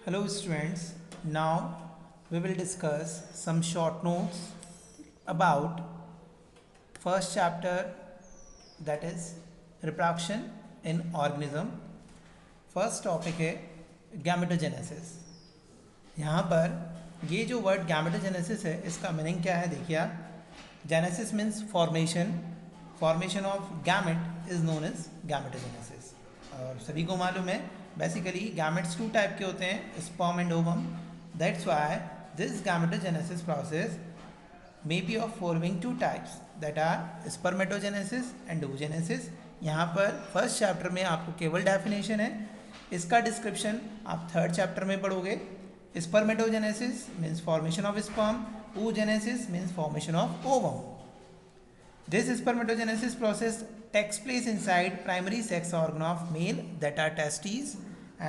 Hello students, now we will discuss some short notes about first chapter, that is reproduction in organism. First topic है gametogenesis. यहाँ पर ये जो word gametogenesis है इसका meaning क्या है देखिए आप। Genesis means formation, formation of gamete is known as gametogenesis. और सभी को मालूम है बेसिकली गैमेट्स टू टाइप के होते हैं, sperm and ovum. That's why this gametogenesis process may be of following two types, that are spermatogenesis and oogenesis। यहाँ पर फर्स्ट चैप्टर में आपको केवल डेफिनेशन है, इसका डिस्क्रिप्शन आप थर्ड चैप्टर में पढ़ोगे। Spermatogenesis means formation of sperm, oogenesis means formation of ovum. This spermatogenesis process takes place inside primary sex organ of male, that are testes,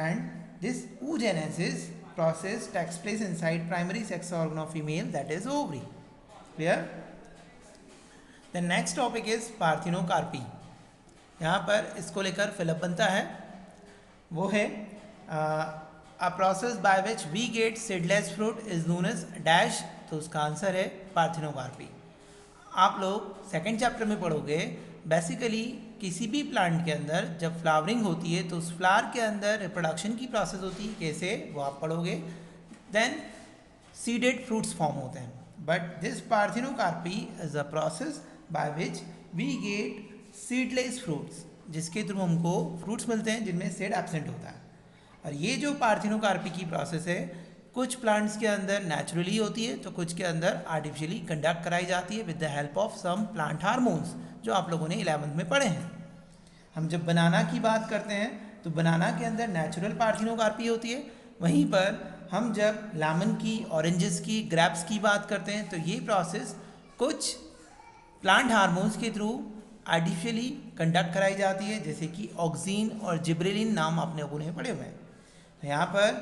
and this oogenesis process takes place inside primary sex organ of female, that is ovary। Clear. The next topic is parthenocarpy. यहाँ पर इसको लेकर fill up बनता है, वो है a process by which we get seedless fruit is known as dash. तो उसका आंसर है पार्थिनोकार्पी। आप लोग सेकेंड चैप्टर में पढ़ोगे बेसिकली किसी भी प्लांट के अंदर जब फ्लावरिंग होती है तो उस फ्लावर के अंदर रिप्रोडक्शन की प्रोसेस होती है, कैसे वो आप पढ़ोगे। देन सीडेड फ्रूट्स फॉर्म होते हैं। But this parthenocarpy is a process by which we get seedless fruits, जिसके थ्रू हमको फ्रूट्स मिलते हैं जिनमें सीड एब्सेंट होता है। और ये जो पार्थिनोकार्पी की प्रोसेस है कुछ प्लांट्स के अंदर नेचुरली होती है तो कुछ के अंदर आर्टिफिशियली कंडक्ट कराई जाती है with the help of some plant hormones, जो आप लोगों ने 11th में पढ़े हैं। हम जब बनाना की बात करते हैं तो बनाना के अंदर नेचुरल पार्थिनोकार्पी होती है, वहीं पर हम जब लेमन की, ऑरेंजेस की, ग्रेप्स की बात करते हैं तो ये प्रोसेस कुछ प्लांट हार्मोन्स के थ्रू आर्टिफिशियली कंडक्ट कराई जाती है, जैसे कि ऑक्सीन और जिब्रेलिन नाम आपने लोगों ने पढ़े हुए हैं। तो यहाँ पर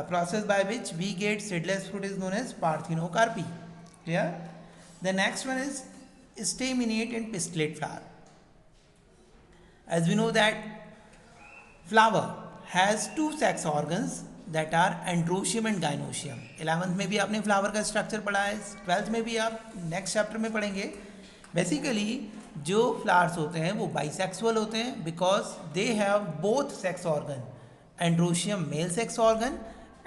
process by which we get seedless fruit is known as parthenocarpy. Clear. The next one is staminate and pistillate flower. As we know that flower has two sex organs, that are androecium and gynoecium. 11th में भी आपने flower का structure पढ़ा है, 12th में भी आप next chapter में पढ़ेंगे। बेसिकली जो फ्लावर्स होते हैं वो बाइसेक्सुअल होते हैं because they have both sex organ, androecium male sex organ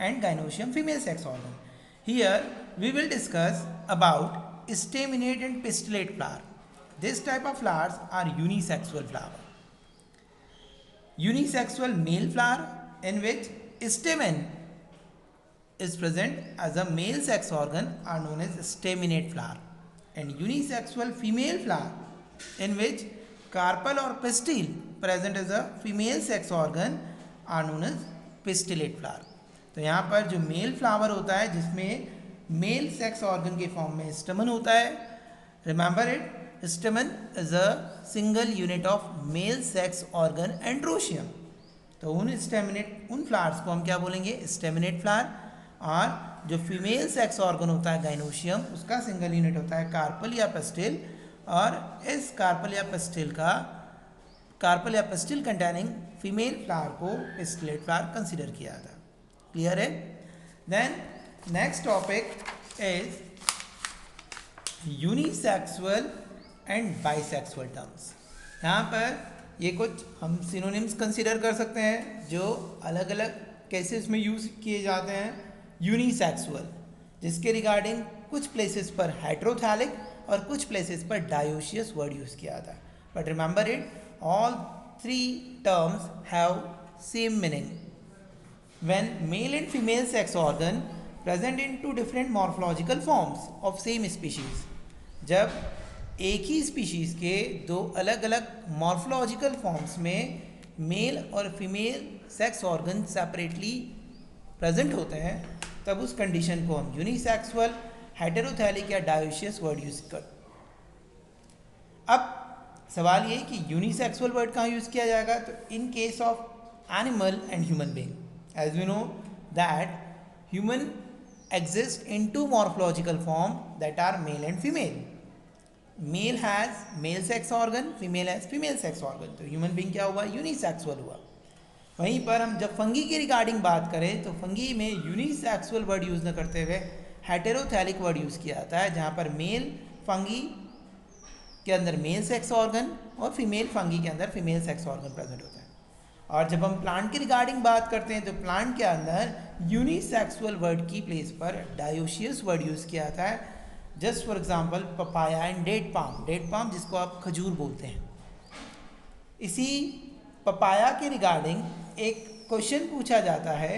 and gynoecium female sex organ. Here we will discuss about staminate and pistillate flower. This type of flowers are unisexual flower. Unisexual male flower in which stamen is present as a male sex organ are known as staminate flower, and unisexual female flower in which carpel or pistil present as a female sex organ are known as pistillate flower। तो यहाँ पर जो male flower होता है जिसमें mail sex organ के form में stamen होता है, remember it, स्टेमन is a single unit of male sex organ androecium. तो उन स्टेमिनेट, उन फ्लावर्स को हम क्या बोलेंगे, स्टेमिनेट फ्लावर। और जो फीमेल सेक्स ऑर्गन होता है गाइनोशियम, उसका सिंगल यूनिट होता है कार्पल या पेस्टिल, और इस कार्पल या पेस्टिल कंटेनिंग फीमेल फ्लावर को पिस्टिलेट फ्लावर कंसिडर किया था। क्लियर है। Then next topic is unisexual and bisexual terms. यहाँ पर ये कुछ हम सिनोनिम्स कंसीडर कर सकते हैं जो अलग अलग केसेस में यूज़ किए जाते हैं। यूनिसेक्सुअल, जिसके रिगार्डिंग कुछ प्लेसेस पर हेट्रोथैलिक और कुछ प्लेसेस पर डायोशियस वर्ड यूज़ किया था। But remember it, all three terms have same meaning. When male and female sex organ present in two different morphological forms of same species, जब एक ही स्पीशीज़ के दो अलग अलग मॉर्फोलॉजिकल फॉर्म्स में मेल और female sex organ separately present होते हैं, तब उस कंडीशन को हम यूनिसेक्सुअल, हेटेरोथैलिक या डायोशियस वर्ड यूज कर। अब सवाल ये कि यूनिसेक्सुअल वर्ड कहाँ यूज़ किया जाएगा, तो in case of animal and human being, as we know that human exist in two morphological form that are male and female. Male has male sex organ, female has female sex organ. तो human being क्या हुआ, unisexual हुआ। वहीं पर हम जब fungi की regarding बात करें तो फंगी में यूनिसेक्सुअल वर्ड यूज़ न करते हुए हेटेरोथैलिक वर्ड यूज़ किया जाता है, जहाँ पर मेल फंगी के अंदर मेल सेक्स ऑर्गन और फीमेल फंगी के अंदर फीमेल सेक्स ऑर्गन प्रेजेंट होता है। और जब हम प्लांट की रिगार्डिंग बात करते हैं तो प्लांट के अंदर यूनिसेक्सुअल वर्ड की प्लेस पर डायोशियस वर्ड यूज़ किया जाता है। Just for example papaya and date palm जिसको आप खजूर बोलते हैं। इसी पपाया के रिगार्डिंग एक क्वेश्चन पूछा जाता है,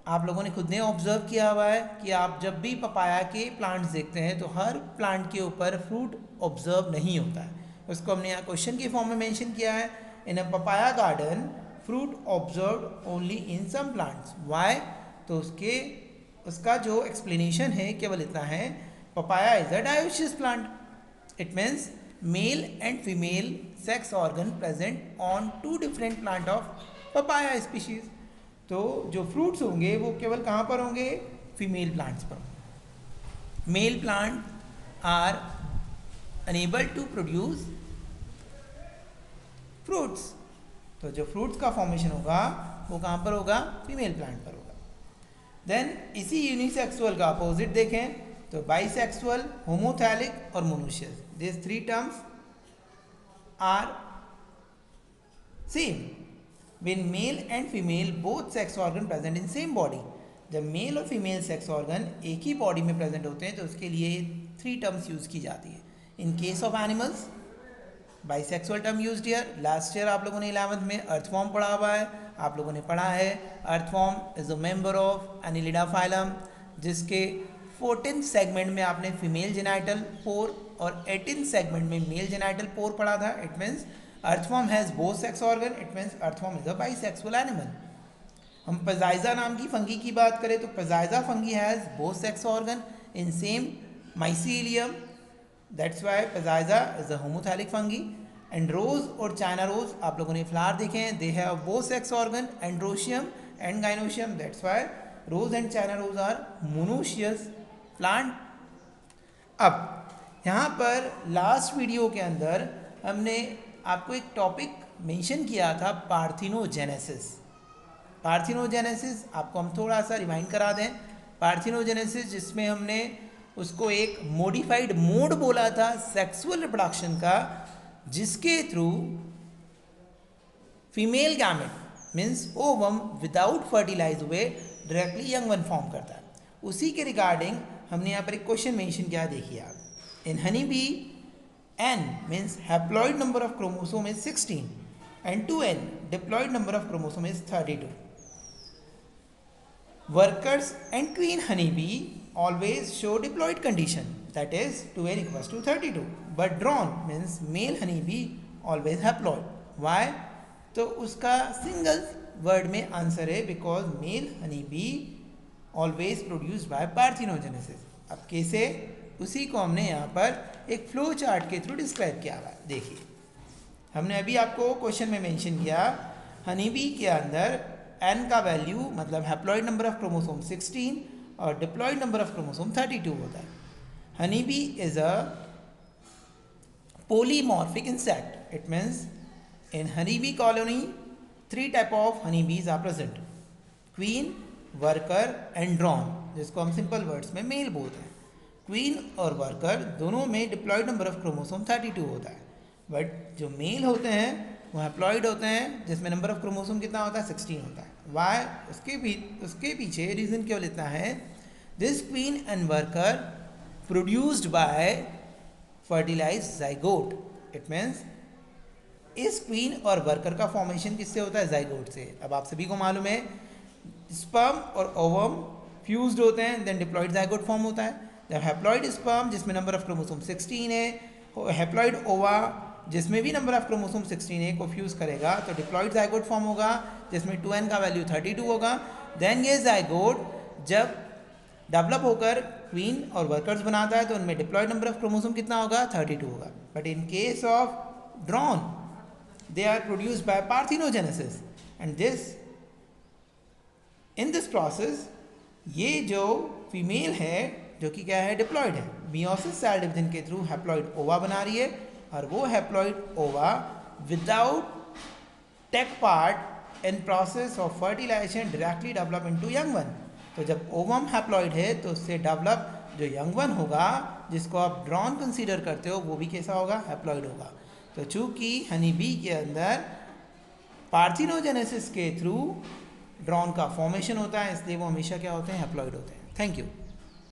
आप लोगों ने खुद ने ऑब्जर्व किया हुआ है कि आप जब भी पपाया के प्लांट्स देखते हैं तो हर प्लांट के ऊपर फ्रूट ऑब्जर्व नहीं होता है। उसको हमने यहाँ क्वेश्चन के फॉर्म में मेंशन किया है, in a papaya garden fruit observe only in some plants. Why? तो उसका जो एक्सप्लेनेशन है केवल इतना है, papaya is a dioecious plant, it means male and female sex organ present on two different plant of papaya species. तो जो fruits होंगे वो केवल कहाँ पर होंगे? फीमेल प्लांट्स पर। Male plant are unable to produce fruits, तो जो फ्रूट्स का फॉर्मेशन होगा वो कहाँ पर होगा? फीमेल प्लांट पर होगा। देन इसी यूनिसेक्सुअल का अपोजिट देखें तो बाइसेक्सुअल, होमोथैलिक और monoecious, this three terms are same when male and female both sex organ present in same body। जब मेल और फीमेल सेक्स ऑर्गन एक ही बॉडी में प्रेजेंट होते हैं तो उसके लिए थ्री टर्म्स यूज़ की जाती है। इन case of animals bisexual term used here. Last year आप लोगों ने 11th में अर्थवॉर्म पढ़ा हुआ है, आप लोगों ने पढ़ा है earthworm is a member of Annelida phylum, जिसके 14th सेगमेंट में आपने फीमेल जेनाइटल पोर और 18th सेगमेंट में मेल जेनाइटल पोर पढ़ा था। It means earthworm has both sex organ, it means earthworm is a bisexual animal. हम पजाइजा नाम की फंगी की बात करें तो Peziza fungi has both sex organ in same mycelium, that's why Peziza is a homothallic fungi. And rose और China rose आप लोगों ने फ्लावर देखे हैं, they have both sex organ androecium and gynoecium, that's why rose and China rose are monoecious plant. अब यहाँ पर last video के अंदर हमने आपको एक टॉपिक मेंशन किया था, पार्थिनोजेनेसिस। पार्थिनोजेनेसिस आपको हम थोड़ा सा रिमाइंड करा दें। पार्थिनोजेनेसिस जिसमें हमने उसको एक मॉडिफाइड मोड बोला था सेक्सुअल रिप्रोडक्शन का, जिसके through female gamete means ovum without fertilize हुए डायरेक्टली यंग वन फॉर्म करता है। उसी के रिगार्डिंग हमने यहाँ पर एक क्वेश्चन मेंशन किया, देखिए आप। In honey bee N means haploid number of chromosome is 16 and 2N diploid number of chromosome is 32. Workers and queen honeybee always show diploid condition, that is 2N equals to 32. But drone means male honeybee always haploid. Why? तो उसका single word में answer है because male honeybee always produced by parthenogenesis। अब कैसे? उसी को हमने यहाँ पर एक फ्लो चार्ट के थ्रू डिस्क्राइब किया हुआ है। देखिए हमने अभी आपको क्वेश्चन में मेंशन किया, हनी बी के अंदर एन का वैल्यू मतलब हैप्लॉइड नंबर ऑफ क्रोमोसोम 16 और डिप्लॉइड नंबर ऑफ क्रोमोसोम 32 होता है। Honey bee is a polymorphic insect, it means in honeybee colony 3 type of honeybees are present, queen, worker and drone, जिसको हम simple words में mail बोलते हैं। Queen और worker दोनों में डिप्लॉइड नंबर ऑफ क्रोमोसोम 32 होता है, बट जो मेल होते हैं वो हैप्लॉइड होते हैं जिसमें नंबर ऑफ क्रोमोसोम कितना होता है? 16 होता है। वाई? उसके पीछे रीज़न केवल इतना है, this queen and worker produced by fertilize zygote, it means इस क्वीन और वर्कर का फॉर्मेशन किससे होता है? जाइगोट से। अब आप सभी को मालूम है स्पर्म और ओवम फ्यूज्ड होते हैं, देन डिप्लॉइड जाइगोट फॉर्म होता है। जब हैप्लॉइड स्पर्म जिसमें नंबर ऑफ क्रोमोसोम 16 है, हैप्लॉइड ओवा जिसमें भी नंबर ऑफ क्रोमोसोम 16 है को फ्यूज करेगा तो डिप्लॉइड जाइगोट फॉर्म होगा जिसमें 2n का वैल्यू 32 होगा। देन ये जाइगोट जब डेवलप होकर क्वीन और वर्कर्स बनाता है तो उनमें डिप्लॉइड नंबर ऑफ क्रोमोसोम कितना होगा? 32 होगा। But in case of drone they are produced by parthenogenesis and in this process ये जो फीमेल है जो कि क्या है? डिप्लॉइड है, मियोसिस सेल डिवीजन के थ्रू हैप्लॉइड ओवा बना रही है और वो haploid ova without take part in process of fertilization directly develop into young one. तो जब ओवम हैप्लॉइड है तो उससे डेवलप जो यंग वन होगा, जिसको आप ड्रॉन कंसीडर करते हो, वो भी कैसा होगा? हैप्लॉइड होगा। तो चूंकि हनी बी के अंदर पार्थिनोजेनेसिस के थ्रू ड्रॉन का फॉर्मेशन होता है, इसलिए वो हमेशा क्या होते हैं? हैप्लॉइड होते हैं। Thank you.